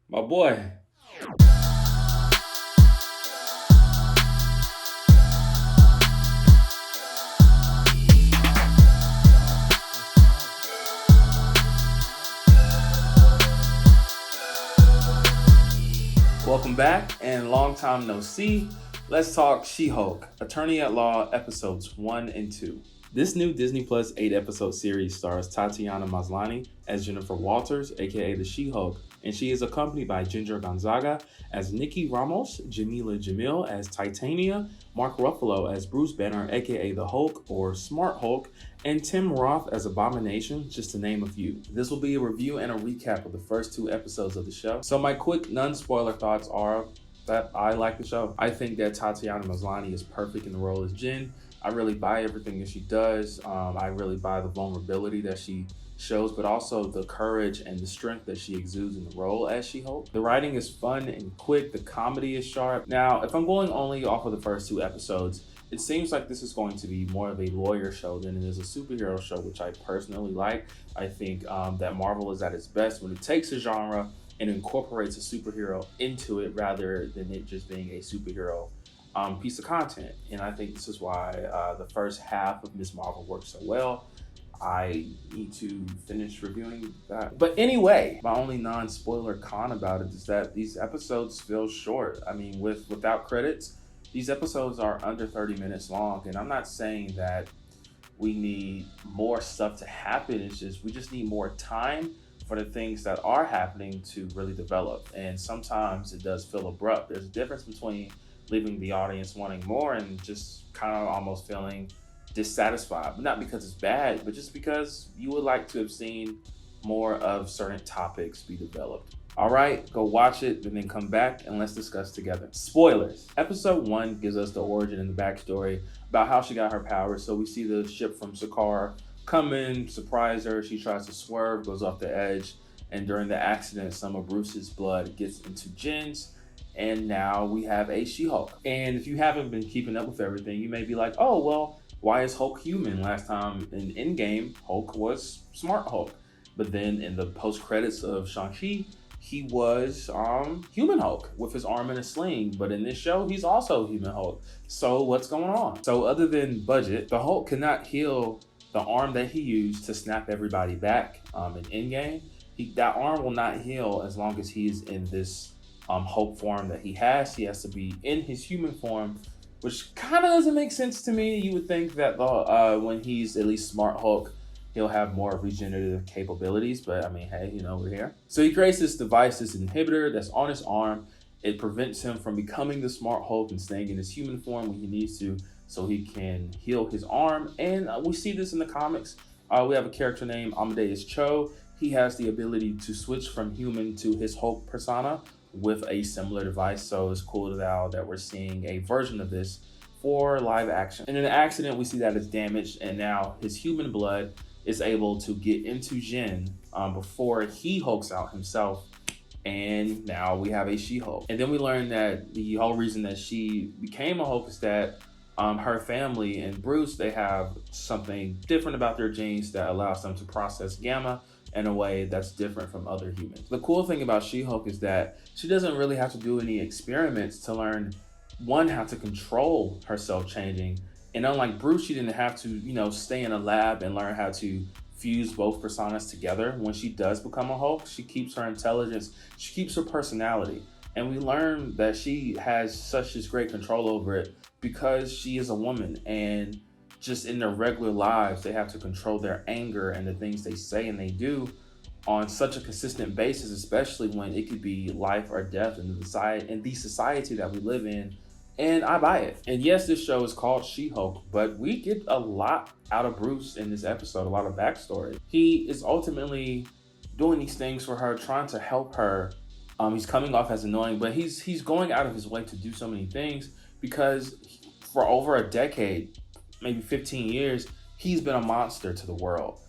My boy. Welcome back, and long time no see. Let's talk She-Hulk, Attorney at Law, episodes 1 and 2. This new Disney Plus 8-episode series stars Tatiana Maslany as Jennifer Walters, aka the She-Hulk, and she is accompanied by Ginger Gonzaga as Nikki Ramos, Jamila Jamil as Titania, Mark Ruffalo as Bruce Banner, aka the Hulk or Smart Hulk, and Tim Roth as Abomination, just to name a few. This will be a review and a recap of the first 2 episodes of the show. So my quick non-spoiler thoughts are that I like the show. I think that Tatiana Maslany is perfect in the role as Jen. I really buy everything that she does. I really buy the vulnerability that she shows, but also the courage and the strength that she exudes in the role as She-Hulk. The writing is fun and quick. The comedy is sharp. Now, if I'm going only off of the first 2 episodes, it seems like this is going to be more of a lawyer show than it is a superhero show, which I personally like. I think that Marvel is at its best when it takes a genre and incorporates a superhero into it rather than it just being a superhero piece of content. And I think this is why the first half of Miss Marvel works so well. I need to finish reviewing that. But anyway, my only non-spoiler con about it is that these episodes feel short. I mean, without credits, these episodes are under 30 minutes long. And I'm not saying that we need more stuff to happen. It's just, we just need more time for the things that are happening to really develop. And sometimes it does feel abrupt. There's a difference between leaving the audience wanting more and just kind of almost feeling dissatisfied, but not because it's bad, but just because you would like to have seen more of certain topics be developed. All right, go watch it and then come back and let's discuss together. Spoilers. Episode 1 gives us the origin and the backstory about how she got her powers. So we see the ship from Sakaar come in, surprise her. She tries to swerve, goes off the edge, and during the accident, some of Bruce's blood gets into Jen's. And now we have a She-Hulk. And if you haven't been keeping up with everything, you may be like, oh, well, why is Hulk human? Last time in Endgame, Hulk was Smart Hulk. But then in the post-credits of Shang-Chi, he was Human Hulk with his arm in a sling. But in this show, he's also Human Hulk. So what's going on? So other than budget, the Hulk cannot heal the arm that he used to snap everybody back in Endgame. That arm will not heal as long as he's in this Hulk form that he has. He has to be in his human form, which kind of doesn't make sense to me. You would think that when he's at least Smart Hulk, he'll have more regenerative capabilities, but I mean, hey, we're here. So he creates this device, this inhibitor that's on his arm. It prevents him from becoming the Smart Hulk and staying in his human form when he needs to, so he can heal his arm. And we see this in the comics. We have a character named Amadeus Cho. He has the ability to switch from human to his Hulk persona with a similar device. So it's cool now that we're seeing a version of this for live action. And in the accident, we see that it's damaged, and now his human blood is able to get into Jen before he hulks out himself. And now we have a She-Hulk. And then we learn that the whole reason that she became a Hulk is that her family and Bruce, they have something different about their genes that allows them to process gamma in a way that's different from other humans. The cool thing about She-Hulk is that she doesn't really have to do any experiments to learn, one, how to control herself changing. And unlike Bruce, she didn't have to, stay in a lab and learn how to fuse both personas together. When she does become a Hulk, she keeps her intelligence, she keeps her personality. And we learn that she has such this great control over it because she is a woman, and just in their regular lives, they have to control their anger and the things they say and they do on such a consistent basis, especially when it could be life or death in the society that we live in. And I buy it. And yes, this show is called She-Hulk, but we get a lot out of Bruce in this episode, a lot of backstory. He is ultimately doing these things for her, trying to help her. He's coming off as annoying, but he's going out of his way to do so many things because for over a decade, maybe 15 years, he's been a monster to the world.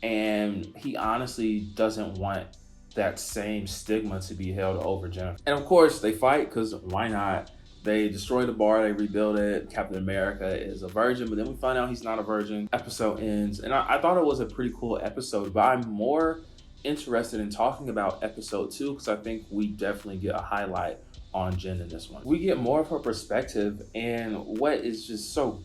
And he honestly doesn't want that same stigma to be held over Jennifer. And of course, they fight because why not? They destroy the bar, they rebuild it. Captain America is a virgin, but then we find out he's not a virgin. Episode ends. And I thought it was a pretty cool episode, but I'm more interested in talking about episode 2 because I think we definitely get a highlight on Jen in this one. We get more of her perspective, and what is just so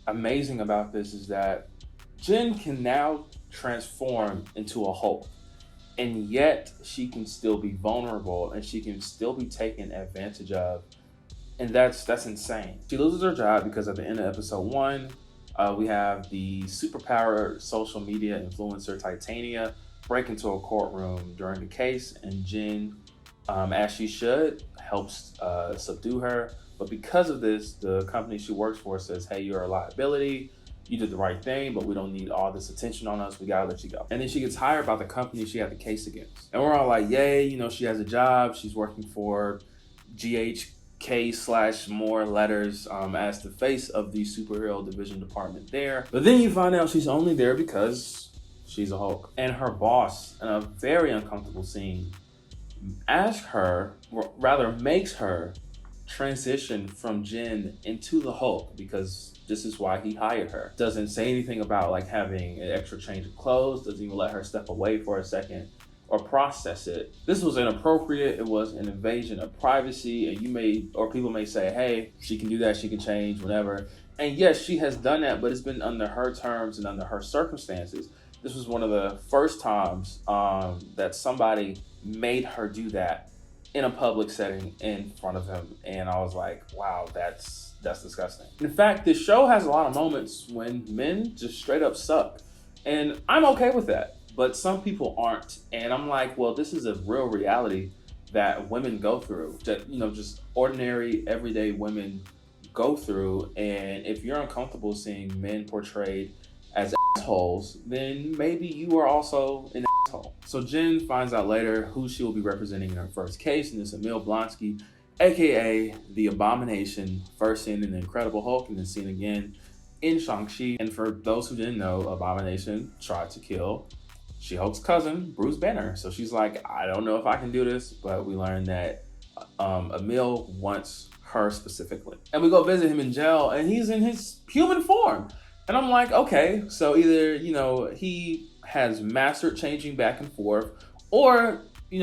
amazing about this is that Jen can now transform into a Hulk, and yet she can still be vulnerable and she can still be taken advantage of, and that's insane. She loses her job because at the end of episode 1, we have the superpowered social media influencer Titania break into a courtroom during the case, and Jen, as she should, helps subdue her. But because of this, the company she works for says, hey, you're a liability. You did the right thing, but we don't need all this attention on us. We gotta let you go. And then she gets hired by the company she had the case against. And we're all like, yay, she has a job. She's working for GHK/more letters as the face of the superhero division department there. But then you find out she's only there because she's a Hulk. And her boss, in a very uncomfortable scene, makes her transition from Jen into the Hulk because this is why he hired her. Doesn't say anything about like having an extra change of clothes, doesn't even let her step away for a second or process it. This was inappropriate. It was an invasion of privacy, and people may say, hey, she can do that, she can change, whatever. And yes, she has done that, but it's been under her terms and under her circumstances. This was one of the first times that somebody made her do that in a public setting in front of him. And I was like, wow, that's disgusting. In fact, this show has a lot of moments when men just straight up suck. And I'm okay with that, but some people aren't. And I'm like, well, this is a real reality that women go through, that, just ordinary, everyday women go through. And if you're uncomfortable seeing men portrayed as assholes, then maybe you are also an asshole. So Jen finds out later who she will be representing in her first case, and it's Emil Blonsky, aka the Abomination, first seen in The Incredible Hulk and then seen again in Shang-Chi. And for those who didn't know, Abomination tried to kill She-Hulk's cousin, Bruce Banner. So she's like, I don't know if I can do this, but we learned that Emil wants her specifically. And we go visit him in jail, and he's in his human form. And I'm like, okay, so either, he has mastered changing back and forth, or,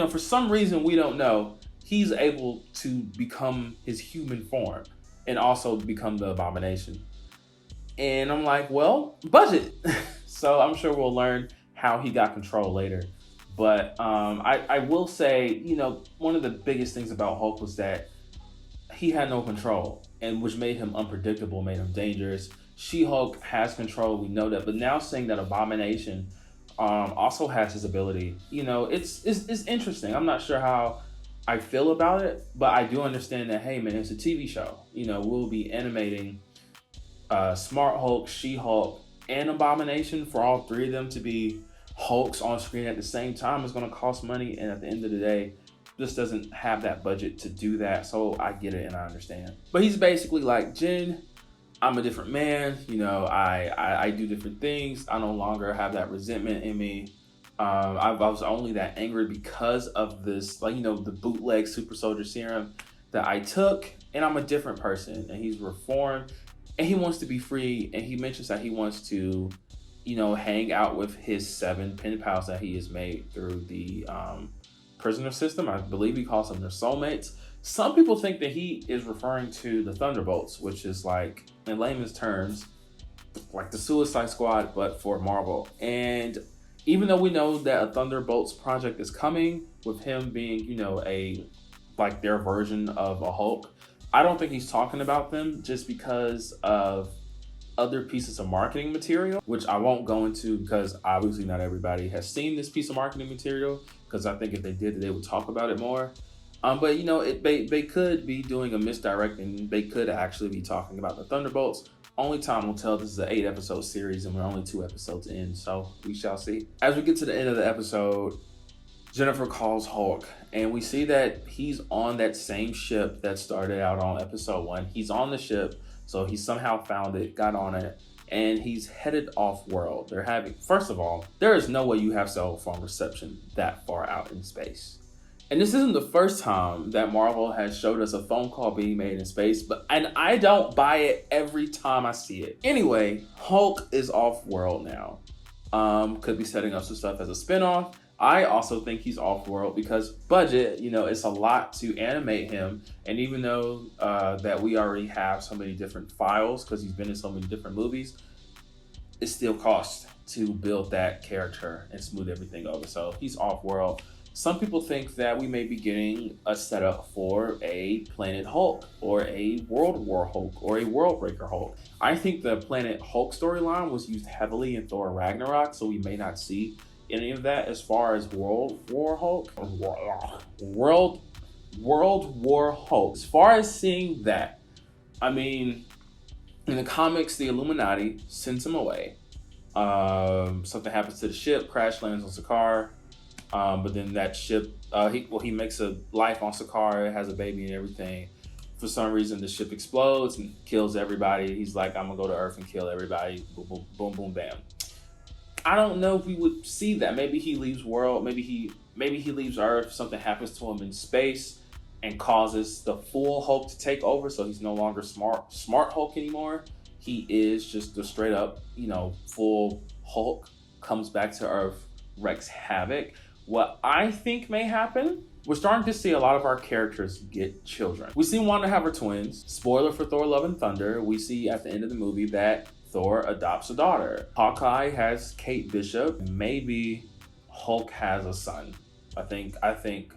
for some reason we don't know, he's able to become his human form and also become the Abomination. And I'm like, well, budget. So I'm sure we'll learn how he got control later. But I will say, one of the biggest things about Hulk was that he had no control, and which made him unpredictable, made him dangerous. She-Hulk has control, we know that, but now seeing that Abomination also has his ability, it's interesting. I'm not sure how I feel about it, but I do understand that, hey man, it's a TV show. We'll be animating Smart Hulk, She-Hulk, and Abomination. For all three of them to be Hulks on screen at the same time is going to cost money, and at the end of the day, this doesn't have that budget to do that, so I get it and I understand. But he's basically like, Jen, I'm a different man, I do different things. I no longer have that resentment in me. I was only that angry because of this, the bootleg super soldier serum that I took, and I'm a different person. And he's reformed, and he wants to be free. And he mentions that he wants to, hang out with his 7 pen pals that he has made through the prisoner system. I believe he calls them their soulmates. Some people think that he is referring to the Thunderbolts, which is like, in layman's terms, like the Suicide Squad, but for Marvel. And even though we know that a Thunderbolts project is coming, with him being, their version of a Hulk, I don't think he's talking about them just because of other pieces of marketing material, which I won't go into because obviously not everybody has seen this piece of marketing material, because I think if they did, they would talk about it more. But they could be doing a misdirecting. They could actually be talking about the Thunderbolts. Only time will tell. This is an 8-episode series, and we're only 2 episodes in, so we shall see. As we get to the end of the episode, Jennifer calls Hulk, and we see that he's on that same ship that started out on episode 1. He's on the ship, so he somehow found it, got on it, and he's headed off-world. First of all, there is no way you have cell phone reception that far out in space. And this isn't the first time that Marvel has showed us a phone call being made in space, and I don't buy it every time I see it. Anyway, Hulk is off-world now. Could be setting up some stuff as a spinoff. I also think he's off-world because budget, it's a lot to animate him. And even though that we already have so many different files because he's been in so many different movies, it still costs to build that character and smooth everything over. So he's off-world. Some people think that we may be getting a setup for a Planet Hulk or a World War Hulk or a World Breaker Hulk. I think the Planet Hulk storyline was used heavily in Thor Ragnarok, so we may not see any of that as far as World War Hulk. World War Hulk. As far as seeing that, I mean, in the comics, the Illuminati sends him away. Something happens to the ship, crash lands on Sakaar. But then that ship, he makes a life on Sakaar, has a baby and everything. For some reason, the ship explodes and kills everybody. He's like, I'm gonna go to Earth and kill everybody. Boom, boom, boom, boom, bam. I don't know if we would see that. Maybe he leaves world. Maybe he leaves Earth. Something happens to him in space and causes the full Hulk to take over. So he's no longer smart Hulk anymore. He is just the straight up, full Hulk. Comes back to Earth, wreaks havoc. What I think may happen, we're starting to see a lot of our characters get children. We see Wanda have her twins. Spoiler for Thor Love and Thunder. We see at the end of the movie that Thor adopts a daughter. Hawkeye has Kate Bishop. Maybe Hulk has a son. I think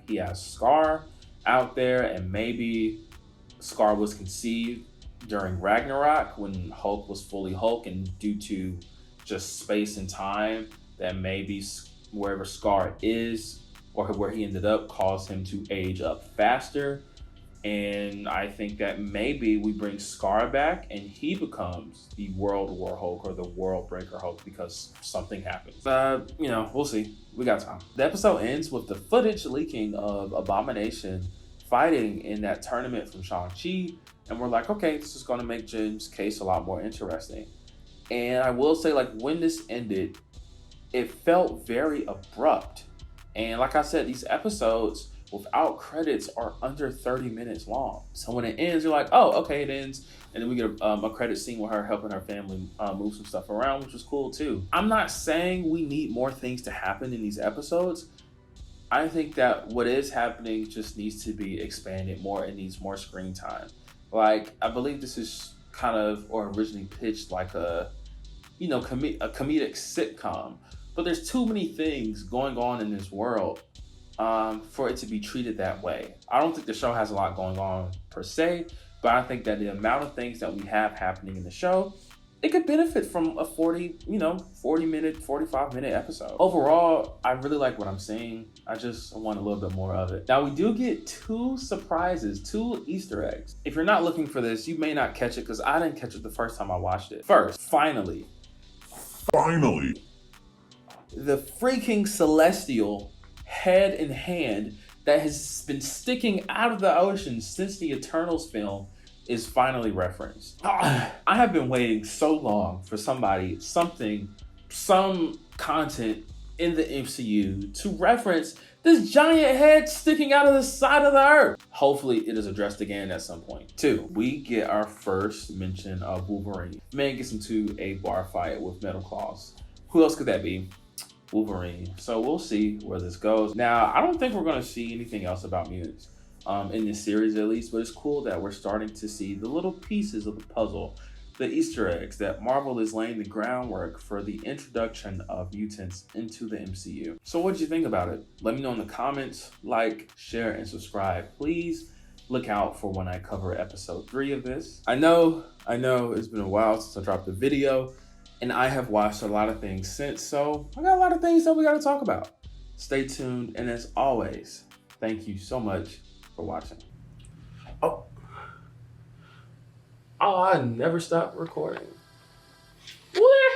he has Scar out there, and maybe Scar was conceived during Ragnarok when Hulk was fully Hulk, and due to just space and time, that maybe wherever Scar is or where he ended up caused him to age up faster. And I think that maybe we bring Scar back and he becomes the World War Hulk or the World Breaker Hulk because something happens. We'll see. We got time. The episode ends with the footage leaking of Abomination fighting in that tournament from Shang-Chi. And we're like, okay, this is going to make Jim's case a lot more interesting. And I will say, when this ended, it felt very abrupt. And like I said, these episodes without credits are under 30 minutes long. So when it ends, you're like, oh, okay, it ends. And then we get a credit scene with her helping her family move some stuff around, which was cool too. I'm not saying we need more things to happen in these episodes. I think that what is happening just needs to be expanded more and needs more screen time. I believe this is kind of, or originally pitched like a comedic sitcom. But there's too many things going on in this world for it to be treated that way. I don't think the show has a lot going on per se, but I think that the amount of things that we have happening in the show, it could benefit from a 45-minute episode. Overall, I really like what I'm seeing. I just want a little bit more of it. Now, we do get 2 surprises, 2 Easter eggs. If you're not looking for this, you may not catch it because I didn't catch it the first time I watched it. First, finally. The freaking Celestial head in hand that has been sticking out of the ocean since the Eternals film is finally referenced. I have been waiting so long for some content in the MCU to reference this giant head sticking out of the side of the earth. Hopefully it is addressed again at some point. 2, we get our first mention of Wolverine. Man gets into a bar fight with Metal Claws. Who else could that be? Wolverine. So we'll see where this goes. Now, I don't think we're going to see anything else about mutants in this series at least, but it's cool that we're starting to see the little pieces of the puzzle, the Easter eggs, that Marvel is laying the groundwork for the introduction of mutants into the MCU. So what did you think about it? Let me know in the comments. Like, share, and subscribe. Please look out for when I cover episode 3 of this. I know it's been a while since I dropped a video, and I have watched a lot of things since, so I got a lot of things that we got to talk about. Stay tuned, and as always, thank you so much for watching. Oh, I never stopped recording. What?